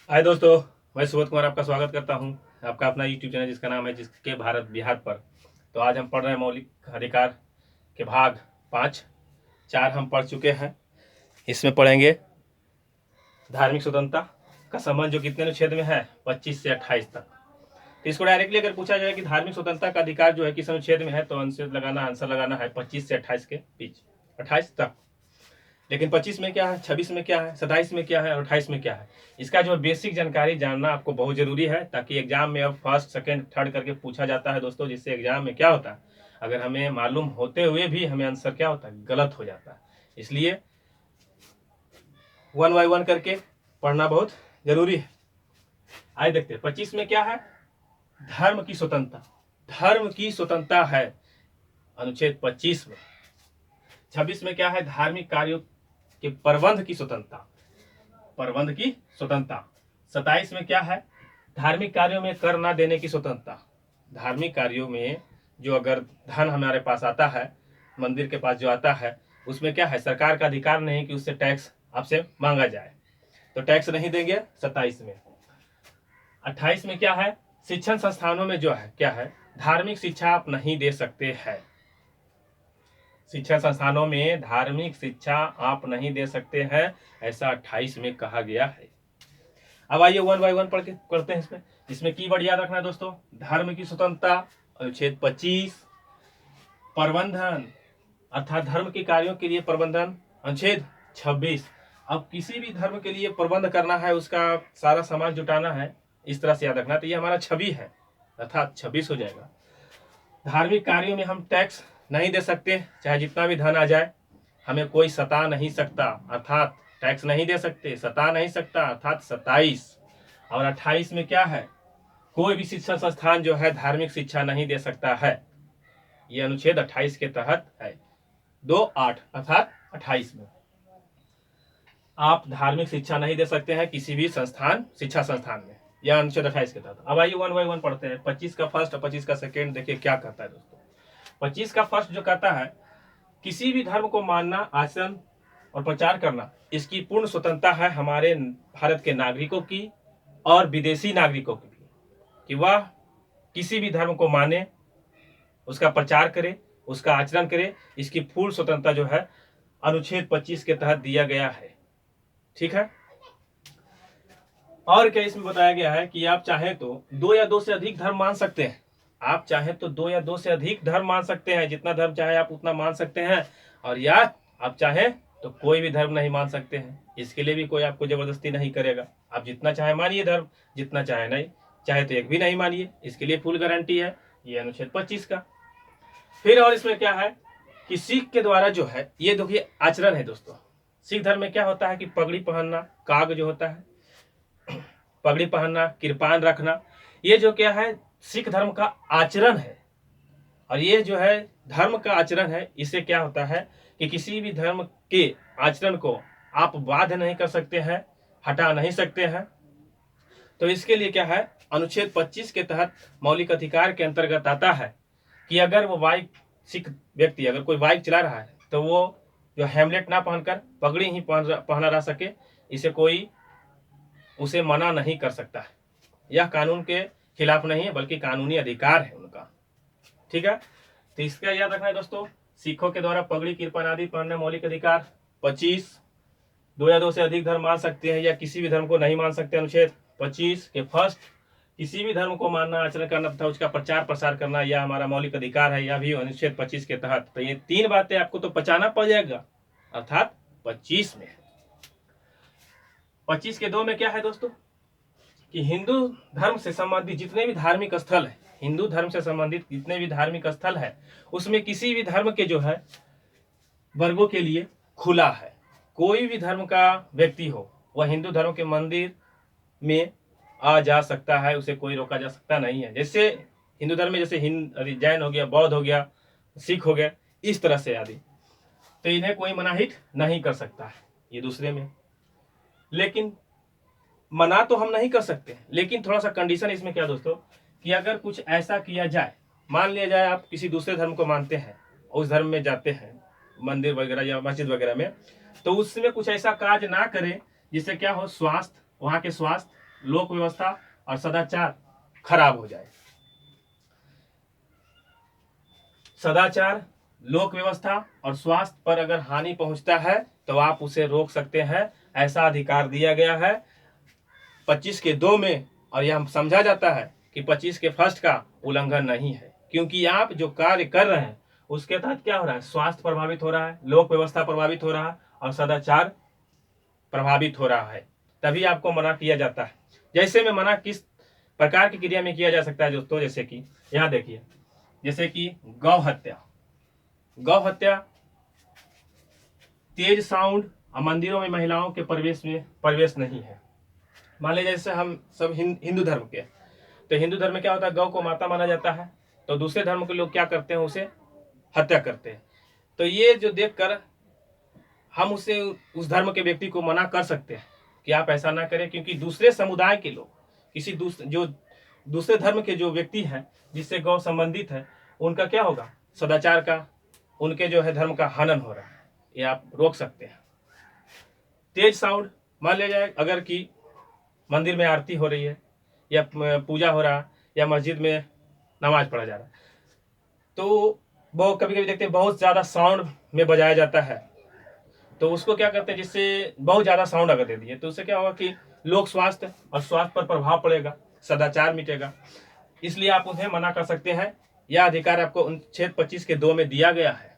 हाय दोस्तों, मैं सुबोध कुमार आपका स्वागत करता हूं। आपका अपना यूट्यूब चैनल जिसका नाम है जिसके भारत बिहार पर। तो आज हम पढ़ रहे हैं मौलिक अधिकार के भाग 5। 4 हम पढ़ चुके हैं। इसमें पढ़ेंगे धार्मिक स्वतंत्रता का संबंध जो कितने अनुच्छेद में है, 25 से 28 तक। तो इसको डायरेक्टली अगर पूछा जाए कि धार्मिक स्वतंत्रता का अधिकार जो है किस अनुच्छेद में है, तो आंसर लगाना है 25 से 28 के बीच, 28 तक। लेकिन 25 में क्या है, 26 में क्या है, 27 में क्या है और 28 में क्या है, इसका जो बेसिक जानकारी जानना आपको बहुत जरूरी है, ताकि एग्जाम में अब फर्स्ट सेकंड थर्ड करके पूछा जाता है दोस्तों। जिससे एग्जाम में क्या होता है, अगर हमें मालूम होते हुए भी हमें आंसर क्या होता है, गलत हो जाता है। इसलिए 1 बाय 1 करके पढ़ना बहुत जरूरी है। आइए देखते हैं 25 में क्या है। धर्म की स्वतंत्रता, धर्म की स्वतंत्रता है अनुच्छेद 25 में। 26 में क्या है, धार्मिक कार्यों के प्रबंध की स्वतंत्रता, प्रबंध की स्वतंत्रता। 27 में क्या है, धार्मिक कार्यों में कर ना देने की स्वतंत्रता। धार्मिक कार्यों में जो अगर धन हमारे पास आता है, मंदिर के पास जो आता है, उसमें क्या है, सरकार का अधिकार नहीं कि उससे टैक्स आपसे मांगा जाए, तो टैक्स नहीं देंगे 27 में। 28 में क्या है, शिक्षण संस्थानों में जो है क्या है, धार्मिक शिक्षा आप नहीं दे सकते हैं। शिक्षा संस्थानों में धार्मिक शिक्षा आप नहीं दे सकते हैं, ऐसा 28 में कहा गया है। अब आइए 1 बाय 1 पढ़ के करते हैं। इसमें कीवर्ड याद रखना है दोस्तों, धर्म की स्वतंत्रता अनुच्छेद 25, प्रबंधन अर्थात धर्म के कार्यों के लिए प्रबंधन अनुच्छेद 26। अब किसी भी धर्म के लिए प्रबंध करना है, उसका सारा सामान जुटाना है, इस तरह से याद रखना। तो ये हमारा 26 है, अर्थात 26 हो जाएगा। धार्मिक कार्यों में हम टैक्स नहीं दे सकते, चाहे जितना भी धन आ जाए, हमें कोई सता नहीं सकता, अर्थात टैक्स नहीं दे सकते, सता नहीं सकता, अर्थात 27। और 28 में क्या है, कोई भी शिक्षण संस्थान जो है धार्मिक शिक्षा नहीं दे सकता है। ये अनुच्छेद 28 के तहत है। 2-8 अर्थात 28 में आप धार्मिक शिक्षा नहीं दे सकते हैं किसी भी संस्थान, शिक्षा संस्थान में, यह अनुच्छेद 28 के तहत। अब आइए 1 बाय 1 पढ़ते हैं। 25 का फर्स्ट और 25 का सेकेंड देखिए क्या कहता है दोस्तों। 25 का फर्स्ट जो कहता है, किसी भी धर्म को मानना, आचरण और प्रचार करना, इसकी पूर्ण स्वतंत्रता है हमारे भारत के नागरिकों की और विदेशी नागरिकों की भी, कि वह किसी भी धर्म को माने, उसका प्रचार करे, उसका आचरण करे। इसकी पूर्ण स्वतंत्रता जो है अनुच्छेद 25 के तहत दिया गया है। ठीक है। और क्या इसमें बताया गया है कि आप चाहे तो 2 या 2 से अधिक धर्म मान सकते हैं। आप चाहे तो 2 या 2 से अधिक धर्म मान सकते हैं, जितना धर्म चाहे आप उतना मान सकते हैं। और या आप चाहे तो कोई भी धर्म नहीं मान सकते हैं, इसके लिए भी कोई आपको जबरदस्ती नहीं करेगा। आप जितना चाहे मानिए धर्म, जितना चाहे नहीं, चाहे तो एक भी नहीं मानिए, इसके लिए फुल गारंटी है। ये अनुच्छेद 25 का। फिर और इसमें क्या है कि सिख के द्वारा जो है, ये देखिए आचरण है दोस्तों। सिख धर्म में क्या होता है कि पगड़ी पहनना, काग जो होता है, पगड़ी पहनना, कृपान रखना, ये जो क्या है सिख धर्म का आचरण है। और ये जो है धर्म का आचरण है, इससे क्या होता है कि किसी भी धर्म के आचरण को आप बाध्य नहीं कर सकते हैं, हटा नहीं सकते हैं। तो इसके लिए क्या है, अनुच्छेद 25 के तहत मौलिक अधिकार के अंतर्गत आता है कि अगर वो बाइक, सिख व्यक्ति अगर कोई बाइक चला रहा है, तो वो जो हेमलेट ना पहनकर पगड़ी ही पहना रह सके, इसे कोई उसे मना नहीं कर सकता है। यह कानून के खिलाफ नहीं है, बल्कि कानूनी अधिकार है उनका। ठीक है। तो इसका याद रखना है दोस्तों, सिखों के द्वारा पगड़ी, कृपान आदि पहनने मौलिक अधिकार 25। 2 या 2 से अधिक धर्म मान सकते हैं या किसी भी धर्म को नहीं मान सकते, अनुच्छेद 25 के फर्स्ट। किसी भी धर्म को मानना, आचरण करना तथा उसका प्रचार प्रसार करना, यह हमारा मौलिक अधिकार है, यह भी अनुच्छेद 25 के तहत। तो ये 3 बातें आपको तो पचाना पड़ जाएगा, अर्थात 25 में। 25 के 2 में क्या है दोस्तों कि हिंदू धर्म से संबंधित जितने भी धार्मिक स्थल है, हिंदू धर्म से संबंधित जितने भी धार्मिक स्थल है, उसमें किसी भी धर्म के जो है वर्गों के लिए खुला है। कोई भी धर्म का व्यक्ति हो, वह हिंदू धर्म के मंदिर में आ जा सकता है, उसे कोई रोका जा सकता नहीं है। जैसे हिंदू धर्म में जैसे जैन हो गया, बौद्ध हो गया, सिख हो गया, इस तरह से आदि, तो इन्हें कोई मनाहित नहीं कर सकता है। ये दूसरे में, लेकिन मना तो हम नहीं कर सकते, लेकिन थोड़ा सा कंडीशन इसमें क्या दोस्तों कि अगर कुछ ऐसा किया जाए, मान लिया जाए आप किसी दूसरे धर्म को मानते हैं, उस धर्म में जाते हैं मंदिर वगैरह या मस्जिद वगैरह में, तो उसमें कुछ ऐसा कार्य ना करें जिससे क्या हो, स्वास्थ्य, वहाँ के स्वास्थ्य लोक व्यवस्था और सदाचार खराब हो जाए। सदाचार, लोक व्यवस्था और स्वास्थ्य पर अगर हानि पहुंचता है तो आप उसे रोक सकते हैं। ऐसा अधिकार दिया गया है 25 के 2 में, और यह समझा जाता है कि 25 के फर्स्ट का उल्लंघन नहीं है, क्योंकि आप जो कार्य कर रहे हैं उसके तहत क्या हो रहा है, स्वास्थ्य प्रभावित हो रहा है, लोक व्यवस्था प्रभावित हो रहा है और सदाचार प्रभावित हो रहा है, तभी आपको मना किया जाता है। जैसे में मना किस प्रकार की क्रिया में किया जा सकता है दोस्तों, जैसे कि यहाँ देखिए, जैसे कि गौ हत्या। गौ हत्या, तेज साउंड और मंदिरों में महिलाओं के प्रवेश नहीं है। मान लीजिए जैसे हम सब हिंदू धर्म के, तो हिंदू धर्म में क्या होता है, गौ को माता माना जाता है, तो दूसरे धर्म के लोग क्या करते हैं, उसे हत्या करते हैं। तो ये जो देखकर हम उसे उस धर्म के व्यक्ति को मना कर सकते हैं कि आप ऐसा ना करें, क्योंकि दूसरे समुदाय के लोग, किसी दूसरे धर्म के जो व्यक्ति हैं जिससे गौ संबंधित है, उनका क्या होगा, सदाचार का, उनके जो है धर्म का हनन हो रहा है, ये आप रोक सकते हैं। तेज साउंड, मान लिया जाए अगर कि मंदिर में आरती हो रही है या पूजा हो रहा है या मस्जिद में नमाज पढ़ा जा रहा है, तो वो कभी कभी देखते हैं बहुत ज़्यादा साउंड में बजाया जाता है, तो उसको क्या करते हैं, जिससे बहुत ज़्यादा साउंड अगर दे दिए तो उससे क्या होगा कि लोक स्वास्थ्य और स्वास्थ्य पर प्रभाव पड़ेगा, सदाचार मिटेगा, इसलिए आप उन्हें मना कर सकते हैं। यह अधिकार आपको अनुच्छेद 25 के 2 में दिया गया है,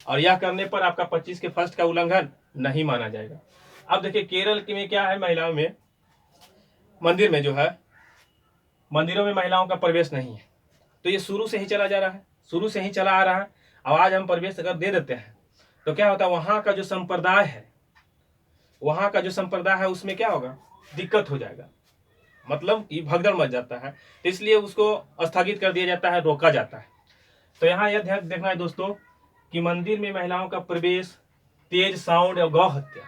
और यह करने पर आपका 25 के फर्स्ट का उल्लंघन नहीं माना जाएगा। अब देखिए केरल में क्या है, महिलाओं में मंदिर में जो है, मंदिरों में महिलाओं का प्रवेश नहीं है, तो ये शुरू से ही चला जा रहा है, शुरू से ही चला आ रहा है। अब आज हम प्रवेश अगर दे देते हैं तो क्या होता है, वहाँ का जो संप्रदाय है उसमें क्या होगा, दिक्कत हो जाएगा, मतलब ये भगदड़ मच जाता है, तो इसलिए उसको स्थगित कर दिया जाता है, रोका जाता है। तो यहाँ यह ध्यान देखना है दोस्तों कि मंदिर में महिलाओं का प्रवेश, तेज साउंड और गौ हत्या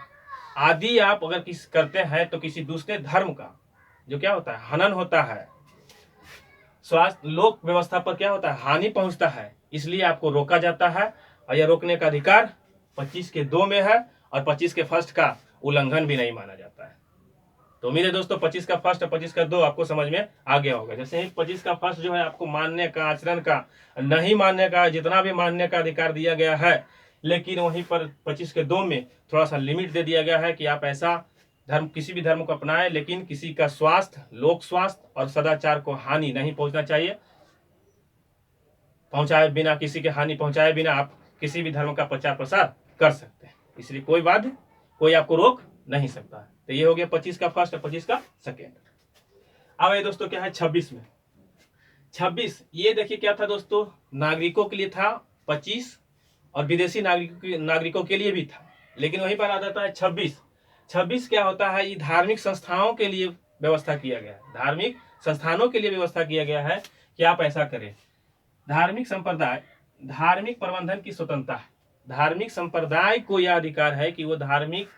आदि आप अगर किसी करते हैं तो किसी दूसरे धर्म का जो क्या होता है, हनन होता है, स्वास्थ्य लोक व्यवस्था पर क्या होता है, हानि पहुंचता है, इसलिए आपको रोका जाता है। और यह रोकने का अधिकार 25 के 2 में है, और 25 के फर्स्ट का उल्लंघन भी नहीं माना जाता है। तो उम्मीद है दोस्तों 25 का फर्स्ट और 25 का 2 आपको समझ में आ गया होगा। जैसे ही 25 का फर्स्ट जो है आपको मानने का, आचरण का, नहीं मानने का, जितना भी मानने का अधिकार दिया गया है, लेकिन वहीं पर 25 के 2 में थोड़ा सा लिमिट दे दिया गया है कि आप ऐसा धर्म, किसी भी धर्म को अपनाएं, लेकिन किसी का स्वास्थ्य, लोक स्वास्थ्य और सदाचार को हानि नहीं पहुंचना चाहिए। पहुंचाए बिना, किसी के हानि पहुंचाए बिना आप किसी भी धर्म का प्रचार प्रसार कर सकते हैं, इसलिए कोई आपको रोक नहीं सकता है। तो ये हो गया 25 का फर्स्ट और 25 का सेकेंड। अब ये दोस्तों क्या है 26 में, 26 ये देखिए क्या था दोस्तों, नागरिकों के लिए था 25 और विदेशी नागरिकों के लिए भी था, लेकिन वहीं पर आ जाता है 26 क्या होता है, ये धार्मिक संस्थाओं के लिए व्यवस्था किया गया है, धार्मिक संस्थानों के लिए व्यवस्था किया गया है कि आप ऐसा करें। धार्मिक संप्रदाय, धार्मिक प्रबंधन की स्वतंत्रता है, धार्मिक संप्रदाय को यह अधिकार है कि वो धार्मिक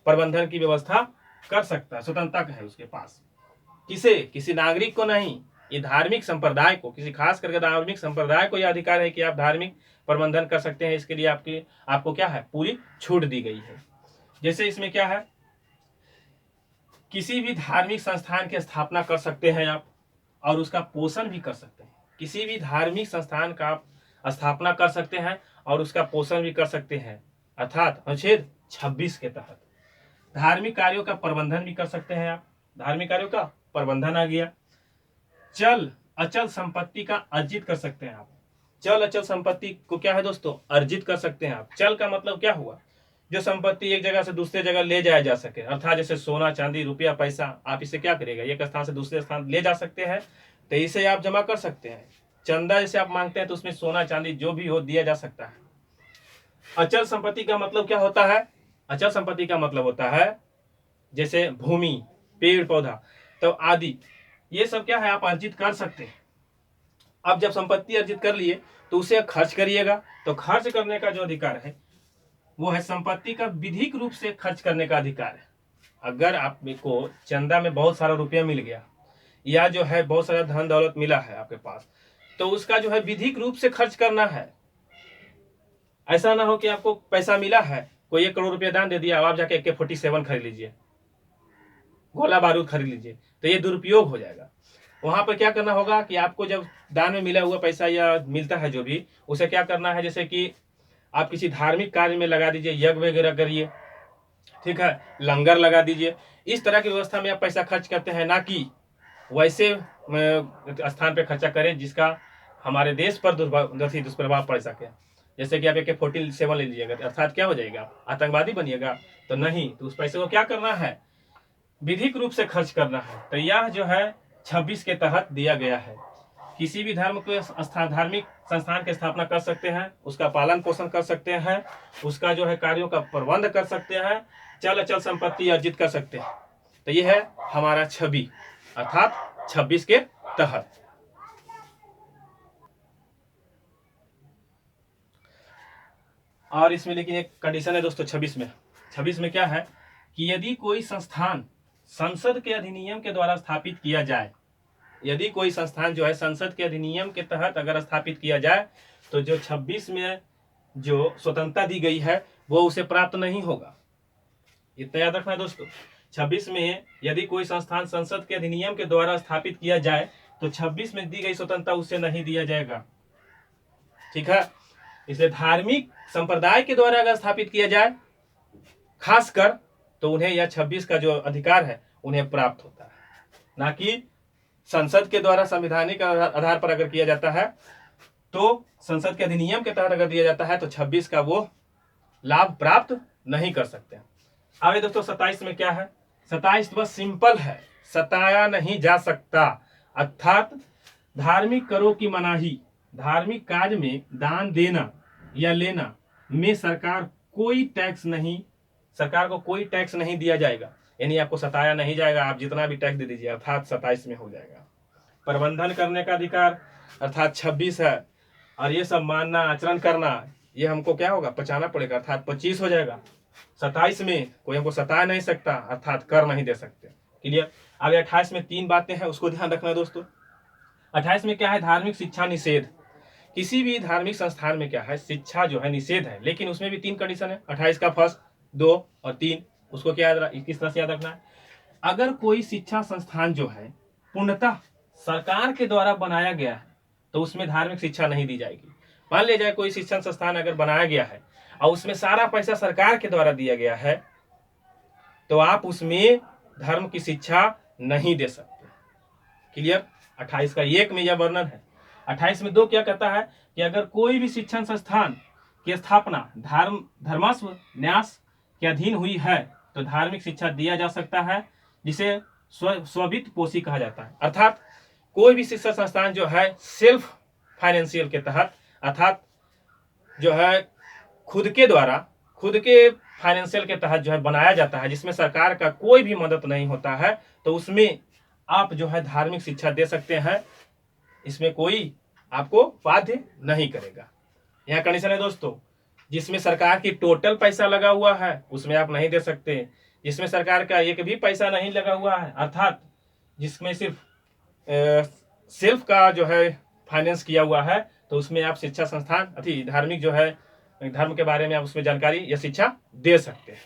प्रबंधन की व्यवस्था कर सकता है, स्वतंत्रता है उसके पास, किसी नागरिक को नहीं, ये धार्मिक संप्रदाय को, किसी खास करके धार्मिक संप्रदाय को यह अधिकार है कि आप धार्मिक प्रबंधन कर सकते हैं। इसके लिए आपको क्या है, पूरी छूट दी गई है। जैसे इसमें क्या है, किसी भी धार्मिक संस्थान की स्थापना कर सकते हैं आप, और उसका पोषण भी कर सकते हैं। किसी भी धार्मिक संस्थान का आप स्थापना कर सकते हैं और उसका पोषण भी कर सकते हैं, अर्थात अनुच्छेद 26 के तहत धार्मिक कार्यों का प्रबंधन भी कर सकते हैं आप। धार्मिक कार्यों का प्रबंधन आ गया। चल अचल संपत्ति का अर्जित कर सकते हैं आप। चल अचल संपत्ति को क्या है दोस्तों, अर्जित कर सकते हैं आप। चल का मतलब क्या हुआ, जो संपत्ति एक जगह से दूसरे जगह ले जाया जा सके, अर्थात जैसे सोना चांदी रुपया पैसा, आप इसे क्या करेगा, एक स्थान से दूसरे स्थान ले जा सकते हैं, तो इसे आप जमा कर सकते हैं। चंदा जैसे आप मांगते हैं तो उसमें सोना चांदी जो भी हो दिया जा सकता है। अचल संपत्ति का मतलब क्या होता है, अचल संपत्ति का मतलब होता है जैसे भूमि, पेड़ पौधा तो आदि, ये सब क्या है आप अर्जित कर सकते हैं। अब जब संपत्ति अर्जित कर लिए तो उसे खर्च करिएगा, तो खर्च करने का जो अधिकार है वो है संपत्ति का विधिक रूप से खर्च करने का अधिकार है। अगर आपको चंदा में बहुत सारा रुपया मिल गया या जो है बहुत सारा धन दौलत मिला है आपके पास, तो उसका जो है विधिक रूप से खर्च करना है। ऐसा ना हो कि आपको पैसा मिला है, कोई 1 करोड़ रुपया दान दे दिया, अब आप जाके AK-47 खरीद लीजिए, गोला बारूद खरीद लीजिए, तो ये दुरुपयोग हो जाएगा। वहाँ पर क्या करना होगा कि आपको जब दान में मिला हुआ पैसा या मिलता है जो भी, उसे क्या करना है, जैसे कि आप किसी धार्मिक कार्य में लगा दीजिए, यज्ञ वगैरह करिए, ठीक है, लंगर लगा दीजिए। इस तरह की व्यवस्था में आप पैसा खर्च करते हैं, ना कि वैसे स्थान पे खर्चा करें जिसका हमारे देश पर दुष्प्रभाव पड़ सके। जैसे कि आप AK-47 ले लीजिएगा, अर्थात क्या हो जाएगा, आतंकवादी बनिएगा, तो नहीं, तो उस पैसे को क्या करना है, विधिक रूप से खर्च करना है। तो यह जो है 26 के तहत दिया गया है। किसी भी धर्म के धार्मिक संस्थान की स्थापना कर सकते हैं, उसका पालन पोषण कर सकते हैं, उसका जो है कार्यों का प्रबंध कर सकते हैं, चल अचल संपत्ति अर्जित कर सकते हैं। तो ये है हमारा 26 अर्थात 26 के तहत। और इसमें लेकिन एक कंडीशन है दोस्तों, 26 में क्या है कि यदि कोई संस्थान संसद के अधिनियम के द्वारा स्थापित किया जाए, यदि कोई संस्थान जो है संसद के अधिनियम के तहत अगर स्थापित किया जाए, तो जो 26 में जो स्वतंत्रता दी गई है वो उसे प्राप्त नहीं होगा। इतना याद रखना है दोस्तों। 26 में यदि कोई संस्थान संसद के अधिनियम के द्वारा स्थापित किया जाए, तो 26 में दी गई स्वतंत्रता उसे नहीं दिया जाएगा, ठीक है। इसलिए धार्मिक संप्रदाय के द्वारा अगर स्थापित किया जाए खासकर, तो उन्हें यह 26 का जो अधिकार है उन्हें प्राप्त होता है, ना कि संसद के द्वारा संवैधानिक आधार पर अगर किया जाता है, तो संसद के अधिनियम के तहत अगर दिया जाता है, तो 26 का वो लाभ प्राप्त नहीं कर सकते। आगे दोस्तों 27 में क्या है, 27 बस सिंपल है, सताया नहीं जा सकता, अर्थात धार्मिक करों की मनाही। धार्मिक कार्य में दान देना या लेना में सरकार को कोई टैक्स नहीं दिया जाएगा, यानी आपको सताया नहीं जाएगा, आप जितना भी टैक्स दे दीजिए, अर्थात 27 में हो जाएगा। प्रबंधन करने का अधिकार अर्थात 26 है, और ये सब मानना आचरण करना ये हमको क्या होगा, पचाना पड़ेगा, अर्थात 25 हो जाएगा। 27 में कोई हमको सता नहीं सकता, अर्थात कर नहीं दे सकते। क्लियर। आगे 28 में 3 बातें हैं, उसको ध्यान रखना है दोस्तों। 28 में क्या है, धार्मिक शिक्षा निषेध। किसी भी धार्मिक संस्थान में क्या है, शिक्षा जो है निषेध है, लेकिन उसमें भी 3 कंडीशन है। 28 का फर्स्ट, 2 और 3, उसको क्या किस तरह से याद रखना है। अगर कोई शिक्षा संस्थान जो है पूर्णतः सरकार के द्वारा बनाया गया है, तो उसमें धार्मिक शिक्षा नहीं दी जाएगी। मान लिया जाए कोई शिक्षण संस्थान अगर बनाया गया है और उसमें सारा पैसा सरकार के द्वारा दिया गया है, तो आप उसमें धर्म की शिक्षा नहीं दे सकते। क्लियर। 28 का 1 में यह वर्णन है। 28 में 2 क्या कहता है कि अगर कोई भी शिक्षण संस्थान की स्थापना धर्मस्व न्यास के अधीन हुई है, तो धार्मिक शिक्षा दिया जा सकता है, जिसे स्ववित्त पोषी कहा जाता है। अर्थात कोई भी शिक्षा संस्थान जो है सेल्फ फाइनेंशियल के तहत, अर्थात जो है खुद के फाइनेंशियल के तहत जो है बनाया जाता है, जिसमें सरकार का कोई भी मदद नहीं होता है, तो उसमें आप जो है धार्मिक शिक्षा दे सकते हैं, इसमें कोई आपको बाध्य नहीं करेगा। यहाँ कंडीशन है दोस्तों, जिसमें सरकार की टोटल पैसा लगा हुआ है उसमें आप नहीं दे सकते। जिसमें सरकार का एक भी पैसा नहीं लगा हुआ है, अर्थात जिसमें सिर्फ सेल्फ का जो है फाइनेंस किया हुआ है, तो उसमें आप शिक्षा संस्थान धार्मिक जो है धर्म के बारे में आप उसमें जानकारी या शिक्षा दे सकते हैं।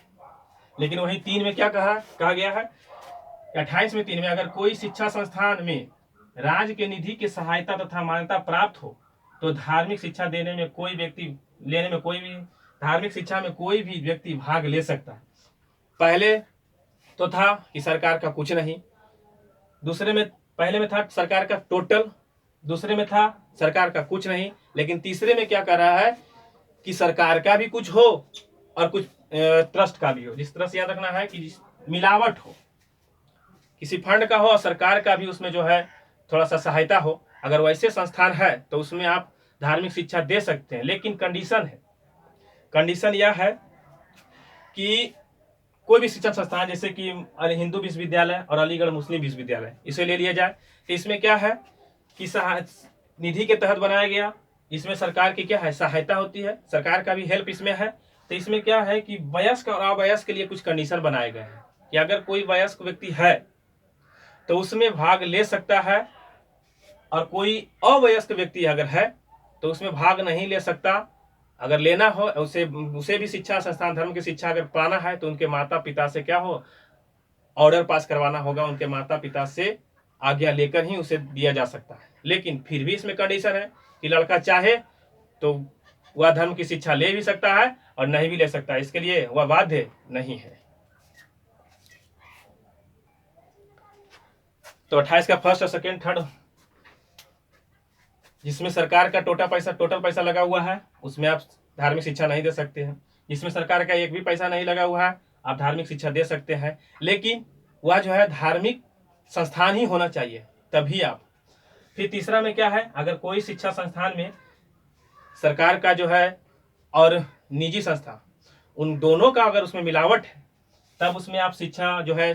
लेकिन वही 3 में क्या कहा गया है, 28 में 3 में अगर कोई शिक्षा संस्थान में राज्य के निधि की सहायता तथा मान्यता प्राप्त हो, तो धार्मिक शिक्षा लेने में कोई भी व्यक्ति भाग ले सकता है। पहले तो था कि सरकार का कुछ नहीं, पहले में था सरकार का टोटल, दूसरे में था सरकार का कुछ नहीं, लेकिन तीसरे में क्या कर रहा है कि सरकार का भी कुछ हो और कुछ ट्रस्ट का भी हो। जिस तरह से याद रखना है कि मिलावट हो, किसी फंड का हो और सरकार का भी उसमें जो है थोड़ा सा सहायता हो। अगर वैसे संस्थान है तो उसमें आप धार्मिक शिक्षा दे सकते हैं, लेकिन कंडीशन यह है कि कोई भी शिक्षण संस्थान जैसे कि हिंदू विश्वविद्यालय और अलीगढ़ मुस्लिम विश्वविद्यालय, इसे ले लिया जाए, तो इसमें क्या है कि निधि के तहत बनाया गया, इसमें सरकार की क्या है सहायता होती है, सरकार का भी हेल्प इसमें है। तो इसमें क्या है कि वयस्क और अवयस्क के लिए कुछ कंडीशन बनाए गए हैं कि अगर कोई वयस्क व्यक्ति है तो उसमें भाग ले सकता है, और कोई अवयस्क व्यक्ति अगर है तो उसमें भाग नहीं ले सकता। अगर लेना हो उसे भी शिक्षा संस्थान धर्म की शिक्षा अगर पाना है, तो उनके माता पिता से क्या हो ऑर्डर पास करवाना होगा, उनके माता पिता से आज्ञा लेकर ही उसे दिया जा सकता है। लेकिन फिर भी इसमें कंडीशन है कि लड़का चाहे तो वह धर्म की शिक्षा ले भी सकता है और नहीं भी ले सकता है, इसके लिए वह बाध्य नहीं है। तो 28 का फर्स्ट और सेकेंड थर्ड जिसमें सरकार का टोटल पैसा लगा हुआ है उसमें आप धार्मिक शिक्षा नहीं दे सकते हैं। जिसमें सरकार का एक भी पैसा नहीं लगा हुआ है आप धार्मिक शिक्षा दे सकते हैं, लेकिन वह जो है धार्मिक संस्थान ही होना चाहिए, तभी आप। फिर तीसरा में क्या है, अगर कोई शिक्षा संस्थान में सरकार का जो है और निजी संस्था उन दोनों का अगर उसमें मिलावट है तब उसमें आप शिक्षा जो है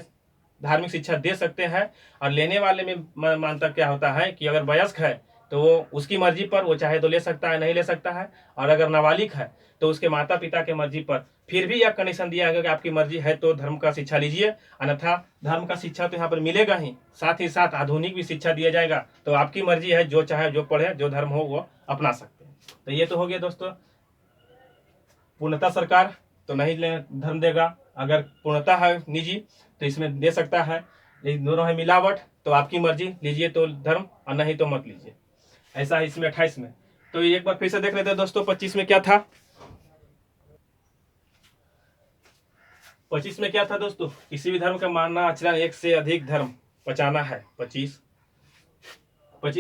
धार्मिक शिक्षा दे सकते हैं। और लेने वाले में मानता क्या होता है कि अगर वयस्क है तो वो उसकी मर्जी पर वो चाहे तो ले सकता है, नहीं ले सकता है, और अगर नाबालिग है तो उसके माता पिता के मर्जी पर। फिर भी यह कंडीशन दिया गया कि आपकी मर्जी है तो धर्म का शिक्षा लीजिए, अन्यथा धर्म का शिक्षा तो यहाँ पर मिलेगा ही साथ आधुनिक भी शिक्षा दिया जाएगा। तो आपकी मर्जी है, जो चाहे जो पढ़े, जो धर्म हो वो अपना सकते हैं। तो ये तो हो गया दोस्तों, पूर्णतः सरकार तो नहीं धर्म देगा, अगर पूर्णतः है निजी तो इसमें दे सकता है, लेकिन दोनों है मिलावट तो आपकी मर्जी, लीजिए तो धर्म और नहीं तो मत लीजिए। ऐसा है इसमें 28 में। तो एक बार फिर से देख लेते हैं दोस्तों 25 में क्या था। 25 में क्या था दोस्तों, किसी भी धर्म का मानना आचरण एक से अधिक धर्म बचाना है। 25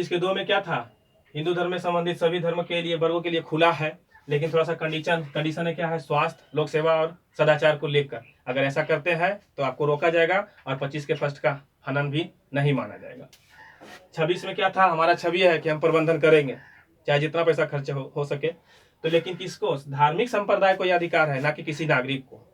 के 2 में क्या था, हिंदू धर्म में संबंधित सभी धर्म के लिए वर्गों के लिए खुला है, लेकिन थोड़ा सा कंडीशन है, क्या है, स्वास्थ्य, लोक सेवा और सदाचार को लेकर। अगर ऐसा करते हैं तो आपको रोका जाएगा और 25 के फर्स्ट का हनन भी नहीं माना जाएगा। 26 में क्या था, हमारा छवि है कि हम प्रबंधन करेंगे चाहे जितना पैसा खर्च हो सके। तो लेकिन किसको, धार्मिक संप्रदाय को यह अधिकार है, ना कि किसी नागरिक को।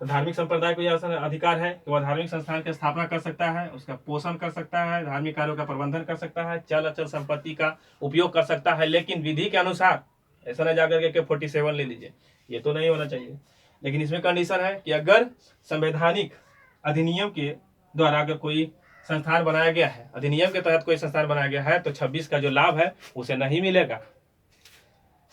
तो धार्मिक संप्रदाय को यह अधिकार है कि वह धार्मिक संस्थान की स्थापना कर सकता है, उसका पोषण कर सकता है, धार्मिक कार्यों का प्रबंधन कर सकता है, चल अचल संपत्ति का उपयोग कर सकता है, लेकिन विधि के अनुसार। ऐसा न जाकर के 47 ले लीजिए, ये तो नहीं होना चाहिए। लेकिन इसमें कंडीशन है कि अगर संवैधानिक अधिनियम के द्वारा अगर कोई संस्थान बनाया गया है, अधिनियम के तहत कोई संस्थान बनाया गया है, तो 26 का जो लाभ है उसे नहीं मिलेगा।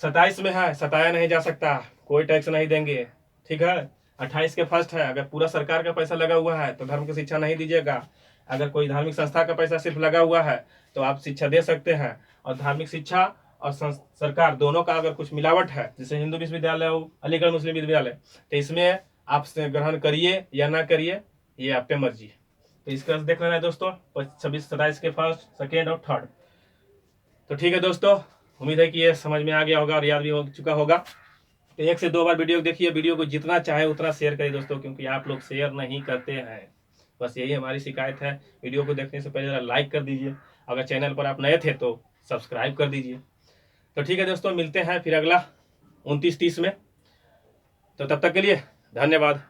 27 में है, सताया नहीं जा सकता, कोई टैक्स नहीं देंगे, ठीक है। 28 के फर्स्ट है, अगर पूरा सरकार का पैसा लगा हुआ है तो धर्म की शिक्षा नहीं दीजिएगा। अगर कोई धार्मिक संस्था का पैसा सिर्फ लगा हुआ है तो आप शिक्षा दे सकते हैं। और धार्मिक शिक्षा और सरकार दोनों का अगर कुछ मिलावट है, जैसे हिंदू विश्वविद्यालय हो, अलीगढ़ मुस्लिम विश्वविद्यालय, तो इसमें आप ग्रहण करिए या ना करिए, ये आप पे मर्जी है। तो इसका देख लेना है दोस्तों 26, 27 के फर्स्ट, सेकेंड और थर्ड। तो ठीक है दोस्तों, उम्मीद है कि ये समझ में आ गया होगा और याद भी हो चुका होगा। तो 1 से 2 बार वीडियो देखिए, वीडियो को जितना चाहे उतना शेयर करिए दोस्तों, क्योंकि आप लोग शेयर नहीं करते हैं, बस यही हमारी शिकायत है। वीडियो को देखने से पहले जरा लाइक कर दीजिए, अगर चैनल पर आप नए थे तो सब्सक्राइब कर दीजिए। तो ठीक है दोस्तों, मिलते हैं फिर अगला 29-30 में। तो तब तक के लिए धन्यवाद।